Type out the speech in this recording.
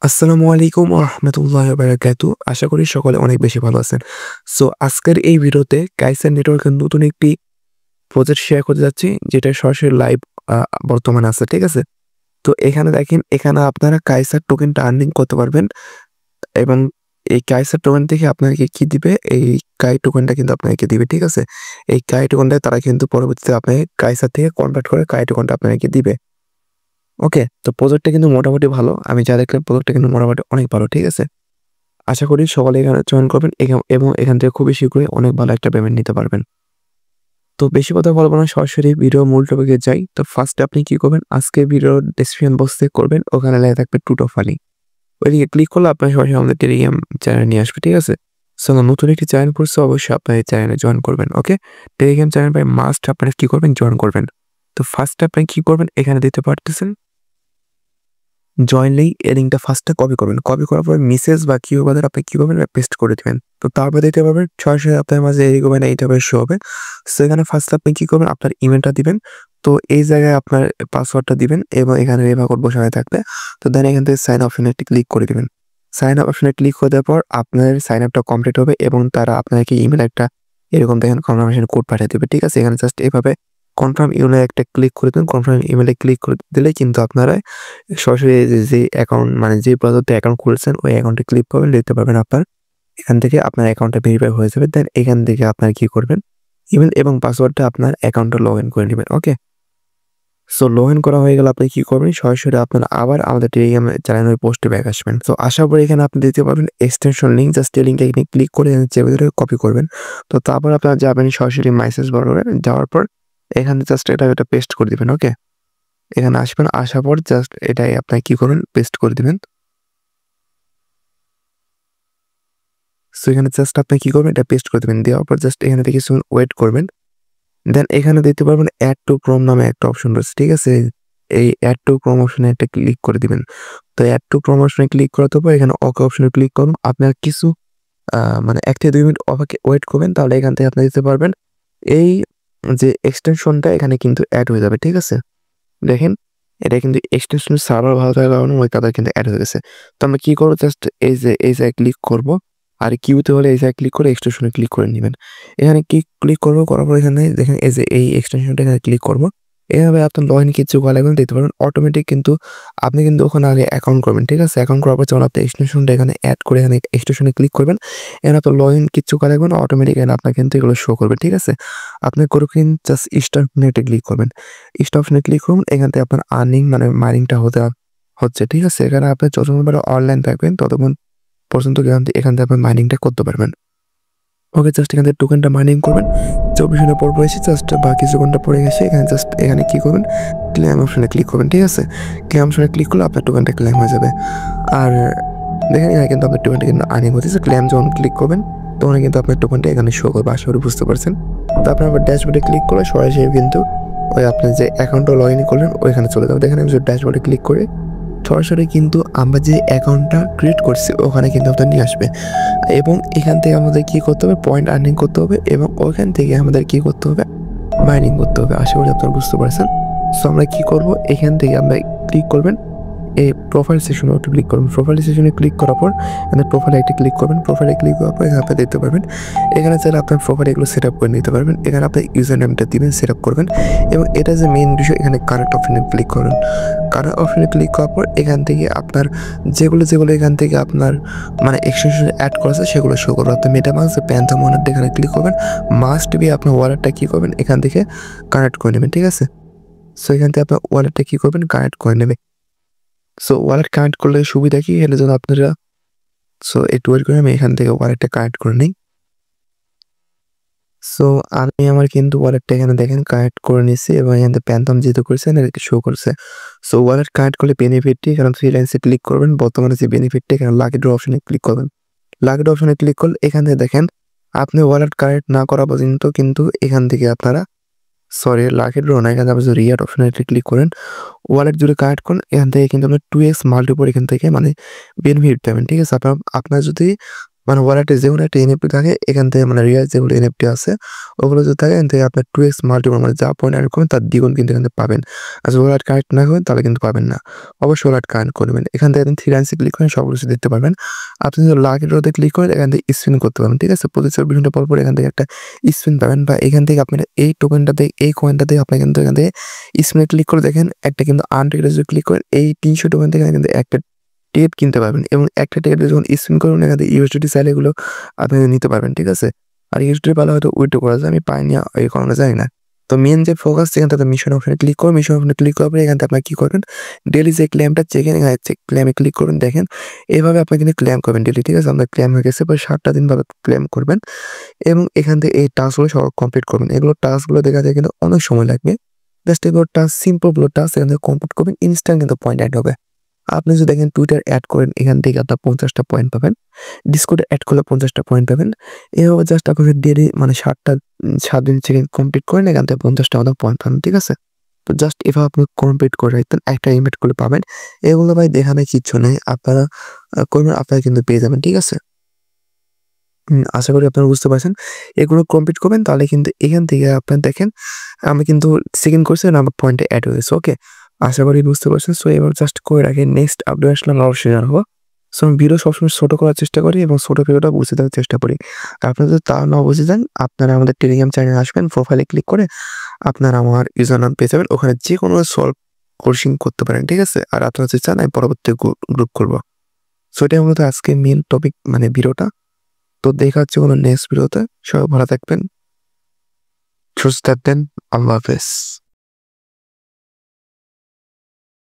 আসসালামু আলাইকুম ওয়া রাহমাতুল্লাহি ওয়া বারাকাতুহু। আশা করি সকলে অনেক বেশি ভালো আছেন। সো আজকের এই ভিডিওতে কাইসের নেটওয়ার্কের নতুন একটি প্রজেক্ট শেয়ার করতে যাচ্ছি, যেটা সরাসরি লাইভ আ বর্তমানে আছে। ঠিক আছে? তো এখানে দেখেন, এখানে আপনারা কাইসার টোকেনটা আর্নিং করতে পারবেন এবং এই কাইসার টোকেন থেকে আপনাকে কি দিবে? এই কাই টোকেনটা কিন্তু আপনাকে দিবে। ঠিক আছে? এই কাই টোকেনটা তারা কিন্তু পরবর্তীতে আপনাকে কাইসার থেকে কনভার্ট করে কাই টোকেনটা আপনাকে দিবে। ওকে? তো প্রজেক্টটা কিন্তু মোটামুটি ভালো। আমি যা দেখলাম প্রজেক্টটা কিন্তু মোটামুটি অনেক ভালো। ঠিক আছে? আশা করি সকলে এখানে জয়েন করবেন এবং এখান থেকে খুবই শীঘ্রই অনেক ভালো একটা পেমেন্ট নিতে পারবেন। তো বেশি কথা বলব না, সরাসরি ভিডিও মূল টপিকে যাই। তো ফার্স্টে আপনি কি করবেন? আজকে ভিডিওর ডেসক্রিপশন বক্সে করবেন, ওখানে লেখা থাকবে টুটো ফানি। ওইদিকে ক্লিক করলে আপনার সরাসরি আমাদের টেলিগ্রাম চ্যানেলে নিয়ে আসবে। ঠিক আছে? সো নতুন একটি চ্যানেল করছে, অবশ্যই আপনার এই চ্যানেলে জয়েন করবেন। ওকে? টেলিগ্রাম চ্যানেল বাই মাস্ট আপনারা কি করবেন? জয়েন করবেন। তো ফার্স্টে আপনি কি করবেন? এখানে দিতে পারতেছেন জয়েন এই লিঙ্কটা ফার্স্টে কপি করবেন। কপি করার পরে মেসেজ বা কিউআর আপনি কি করবেন? পেস্ট করে দিবেন। তো তারপরে দিতে পারবেন সরাসরি আপনার মাঝে এগোবেন, এই টাইপের শো হবে। সো এখানে ফার্স্ট আপনি কি করবেন? আপনার ইমেলটা দিবেন। তো এই জায়গায় আপনার পাসওয়ার্ডটা দিবেন এবং এখানে রেফার কোড বসানো থাকবে। তো দেন এখান থেকে সাইন অপশনে একটি ক্লিক করে দিবেন। সাইন আপ অপশনে ক্লিক করে দেওয়ার পর আপনার সাইন আপটা কমপ্লিট হবে এবং তারা আপনাকে ইমেইলে একটা এরকম দেখেন কনফার্মেশন কোড পাঠিয়ে দিবে। ঠিক আছে? এখানে জাস্ট এভাবে কনফার্ম ইমেইলে একটা ক্লিক করে দিন। কনফার্ম ইমেইলে ক্লিক করে দিলেই কিন্তু আপনারা সরাসরি যে অ্যাকাউন্ট মানে যে পদ্ধতিতে অ্যাকাউন্ট খুলছেন ওই অ্যাকাউন্টে ক্লিক করবেন, দেখতে পারবেন আপনার এখান থেকে আপনার অ্যাকাউন্টটা ভেরিফাই হয়ে যাবে। দেন এখান থেকে আপনার কি করবেন? ইমেইল এবং পাসওয়ার্ডটা আপনার অ্যাকাউন্টে লগইন করে নিবেন। ওকে? সো লগইন করা হয়ে গেলে আপনি কি করবেন? সরাসরি আপনারা আবার আমাদের টেলিগ্রাম চ্যানেলের পোস্টে ব্যাক আসবেন। সো আসার পরে এখানে আপনি দিতে পারবেন এক্সটেনশন লিঙ্ক। জাস্ট এই লিঙ্কটা এখানে ক্লিক করে চেপে ধরে কপি করবেন। তো তারপর আপনারা যাবেন সরাসরি মেসেজ বারে যাওয়ার পর এখানে জাস্ট এটা পেস্ট করে দিবেন। ওকে? এখানে আসবেন, আসার পর জাস্ট এটাই আপনারা কি করবেন? পেস্ট করে দিবেন। সো এখানে জাস্ট আপনি কি করবেন? এটা পেস্ট করে দিবেন। দেওয়ার পর জাস্ট এখানে থেকে কিছুক্ষণ ওয়েট করবেন। দেন এখানে দেখতে পারবেন এড টু ক্রোম নামে একটা অপশন রয়েছে। ঠিক আছে? এই এড টু ক্রোম অপশনে একটা ক্লিক করে দিবেন। তো এড টু ক্রোম অপশনে ক্লিক করার পর এখানে ওকে অপশনে ক্লিক করুন। আপনার কিছু মানে ১ থেকে ২ মিনিট ওয়েট করবেন। তাহলে এখান থেকে আপনি দিতে পারবেন এই যে এক্সটেনশনটা এখানে কিন্তু এড হয়ে যাবে। ঠিক আছে? দেখেন, এটা কিন্তু এক্সটেনশনের সার্ভার ভালো থাকার কারণে ওই কালার কিন্তু এড হয়ে গেছে। তো আমরা কি করব? জাস্ট এই জায়গায় ক্লিক করব। আর কিউতে হলে এই জায়গায় ক্লিক করে এক্সটেনশনে ক্লিক করে নিবেন। এখানে ক্লিক করব, করার পর এখানে দেখেন এই যে এই এক্সটেনশনটা এখানে ক্লিক করব। এভাবে আপনার লগইন কিছু করা লাগবে দেখতে পারবেন অটোমেটিক কিন্তু আপনি কিন্তু ওখানে আগে অ্যাকাউন্ট করবেন। ঠিক আছে? অ্যাকাউন্ট করার পর যখন আপনি এক্সটেনশনটা এখানে এড করে এখানে এক্সটেনশনে ক্লিক করবেন, এখানে আপনার লগইন কিচ্ছু করা লাগবে না। অটোমেটিক এখানে আপনার কিন্তু এগুলো শো করবে। ঠিক আছে? আপনি করে কিন্তু জাস্ট স্টার্ট অপশনে ক্লিক করবেন। স্টপ অপশনে ক্লিক করুন। এখান থেকে আপনার আর্নিং মানে মাইনিংটা হচ্ছে। ঠিক আছে? এখানে আপনি যতক্ষণ পর্যন্ত অনলাইন থাকবেন ততক্ষণ পর্যন্ত এখান থেকে আপনি মাইনিংটা করতে পারবেন। ওকে, জাস্ট এখান থেকে টোকেনটা মাইনিং করবেন। ২৪ ঘন্টা পর এসে জাস্ট বা কিছু ঘন্টা পরে এসে এখানে জাস্ট এখানে কি করবেন? ক্লেম অপশনে ক্লিক করবেন। ঠিক আছে? ক্লেম অপশনে ক্লিক করলে আপনার টোকেনটা ক্লেম হয়ে যাবে। আর দেখেন এখানে কিন্তু আপনার টোকেনটা কিন্তু আর্নিং হতেছে। ক্লেম যখন ক্লিক করবেন তখন কিন্তু আপনার টোকেনটা এখানে শো করবে। আশা করি বুঝতে পারছেন। তারপর আবার ড্যাশবোর্ডে ক্লিক করলে সরাসরি কিন্তু ওই আপনি যে অ্যাকাউন্টটা লগইন করলেন ওইখানে চলে যাবে। দেখেন আমি যদি ড্যাশবোর্ডে ক্লিক করে সরাসরি কিন্তু আমরা যে অ্যাকাউন্টটা ক্রিয়েট করছি ওখানে কিন্তু আপনার নিয়ে আসবে এবং এখান থেকে আমাদের কি করতে হবে? পয়েন্ট আর্নিং করতে হবে এবং ওইখান থেকে আমাদের কি করতে হবে? মাইনিং করতে হবে। আশা করি আপনারা বুঝতে পারছেন। সো আমরা কি করব? এখান থেকে আমরা ক্লিক করবেন, এই প্রোফাইল সেকশনে একটু ক্লিক করবেন। প্রোফাইল সেকশনে ক্লিক করার পর এখানে প্রোফাইলে একটা ক্লিক করবেন। প্রোফাইলে ক্লিক করার পর এখানে আপনি দেখতে পারবেন এখানে চাইলে আপনার প্রোফাইলে এগুলো সেট আপ করে নিতে পারবেন। এখানে আপনি ইউজার নেমটা দিবেন, সেট আপ করবেন এবং এটা যে মেইন বিষয় এখানে কানেক্ট অপশনে ক্লিক করুন। কানেক্ট অপশনে ক্লিক করার পর এখান থেকে আপনার যেগুলো এখান থেকে আপনার মানে এক্সটেনশন অ্যাড করা আছে সেগুলো শো করবে। আপনি মেটামাস্ক প্যান্থম ওয়ালেটটা এখানে ক্লিক করবেন। মাস্ট বি আপনার ওয়ালেটটা কী করবেন? এখান থেকে কানেক্ট করে নেবেন। ঠিক আছে? সো এখান থেকে আপনার ওয়ালেটটা কী করবেন? কানেক্ট করে নেবে। সো ওয়ালেট কানেক্ট করলে সুবিধা কি? এর জন্য আপনারা সো একটু ওয়েট করে আমি এখান থেকে ওয়ালেটটা কানেক্ট করে নিই। সো আমি আমার কিন্তু ওয়ালেটটা এখানে দেখেন কানেক্ট করে নিছি এবং এখান থেকে প্যান্থম যেহেতু করেছেন এটাকে শো করছে। সো ওয়ালেট কানেক্ট করলে বেনিফিটটি এখানে ফ্রিল্যান্সে ক্লিক করবেন। বর্তমানে যে বেনিফিটটা এখানে লাকি ড্র অপশনে ক্লিক করবেন। লাকি ড্র অপশনে ক্লিক করলে এখান থেকে দেখেন আপনি ওয়ালেট কানেক্ট না করা পর্যন্ত কিন্তু এখান থেকে আপনারা লাকি ড্র না, এখানে আপনি যদি রিয়ার অপশনে ক্লিক করেন, ওয়ালেট যদি কানেক্ট করেন এখান থেকে কিন্তু আপনার 2x মাল্টিপল এখান থেকে মানে বেনিফিট পাবেন। ঠিক আছে? আপনার যদি মানে ওয়ালেটে যেকোনো একটা এনএফটি থাকে এখান থেকে মানে রিয়াল যেগুলো এনএফটি আছে ওগুলো যদি থাকে এখান থেকে আপনার 2x মাল্টিপল মানে যা পয়েন্ট আর্ন করবেন তার দ্বিগুণ কিন্তু এখান থেকে পাবেন। আর যদি ওয়ালেট কানেক্ট না করেন তাহলে কিন্তু পাবেন না। অবশ্যই ওয়ালেট কানেক্ট করবেন। এখান থেকে আপনি 3 লাইনসে ক্লিক করেন সব কিছু দেখতে পারবেন। আপনি যদি লাকি ড্রতে ক্লিক করেন এখান থেকে স্পিন করতে পারবেন। ঠিক আছে? প্রতি 24 ঘন্টা পর এখান থেকে একটা স্পিন পাবেন বা এখান থেকে আপনার এই টোকেনটাতে এই কয়েনটাতে আপনি কিন্তু এখান থেকে স্পিনে ক্লিক করে দেখেন একটা কিন্তু আনটিকেটে যদি ক্লিক করেন এই 300 টোকেন থেকে কিন্তু একটা টিকেট কিনতে পারবেন এবং একটা টিকেটে যখন স্পিন করবেন এখান থেকে ইউএসডিটি চাইলে এগুলো আপনি নিতে পারবেন। ঠিক আছে? আর ইউএসডিটি পালে হয়তো উইথড্র করা যায়। আমি পাইনি এই কারণে জানি না। তো মেইন যে ফোকাস সেখান থেকে মিশন অপশনে ক্লিক করুন। মিশন অপশনে ক্লিক করার পরে এখান থেকে আপনারা কি করবেন? ডেইলি যে ক্লেমটা চেক-ইন এখানে ক্লেমে ক্লিক করবেন দেখেন। এভাবে আপনি কিন্তু ক্লেম করবেন ডেইলি। ঠিক আছে? আপনার ক্লেম হয়ে গেছে পরে 7 টা দিন ভাবে ক্লেম করবেন এবং এখান থেকে এই টাস্কগুলো সব কমপ্লিট করবেন। এগুলো টাস্কগুলো দেখা যায় কিন্তু অনেক সময় লাগবে। জাস্ট এগুলো টাস্ক সিম্পল গুলো টাস্ক এখান থেকে কমপ্লিট করবেন ইনস্ট্যান্ট কিন্তু পয়েন্ট এড হবে। আপনি যদি দেখেন টুইটার এড করেন এখান থেকে আপনার 50 টা পয়েন্ট পাবেন। ডিসকর্ডে এড করলে 50 টা পয়েন্ট পাবেন। এভাবে জাস্ট আপনি ডেইলি মানে 7 দিন চেক-ইন কমপ্লিট করেন এখান থেকে 50 টা মতো পয়েন্ট পাবেন। ঠিক আছে? তো জাস্ট এভাবে আপনি কমপ্লিট করে রাখবেন। একটা ইনভাইট করলে পাবেন। এগুলো ভাই দেখানোর কিচ্ছু নাই। আপনারা করবেন আপনারা কিন্তু পেয়ে যাবেন। ঠিক আছে? আশা করি আপনারা বুঝতে পারছেন। এগুলো কমপ্লিট করবেন তাহলে কিন্তু এখান থেকে আপনারা দেখেন আমি কিন্তু চেক-ইন করছি আর আমার পয়েন্টে এড হয়ে গেছে। ওকে? আশা করি বুঝতে পারছেন। সো এবার জাস্ট করে রাখেন। নেক্সট আপডেট আসলে আমি অবশ্যই জানাবো। সো আমি ভিডিও সবসময় ছোট করার চেষ্টা করি এবং ছোট ভিডিওটা বুঝে দেওয়ার চেষ্টা করি। আপনারা যদি তাও না বুঝে যান আপনারা আমাদের টেলিগ্রাম চ্যানেলে আসবেন। প্রোফাইলে ক্লিক করে আপনারা আমার ইউজার নাম পেয়ে যাবেন। ওখানে যেকোনো সলভ কোর্সিং করতে পারেন। ঠিক আছে? আর আপনারা যদি চান আমি পরবর্তী গ্রুপ করব। সো এটাই মূলত আজকে মেইন টপিক মানে ভিডিওটা। তো দেখা হচ্ছে কোনো নেক্সট ভিডিওতে। সবাই ভালো থাকবেন, সুস্থ থাকবেন। আল্লাহ হাফেজ।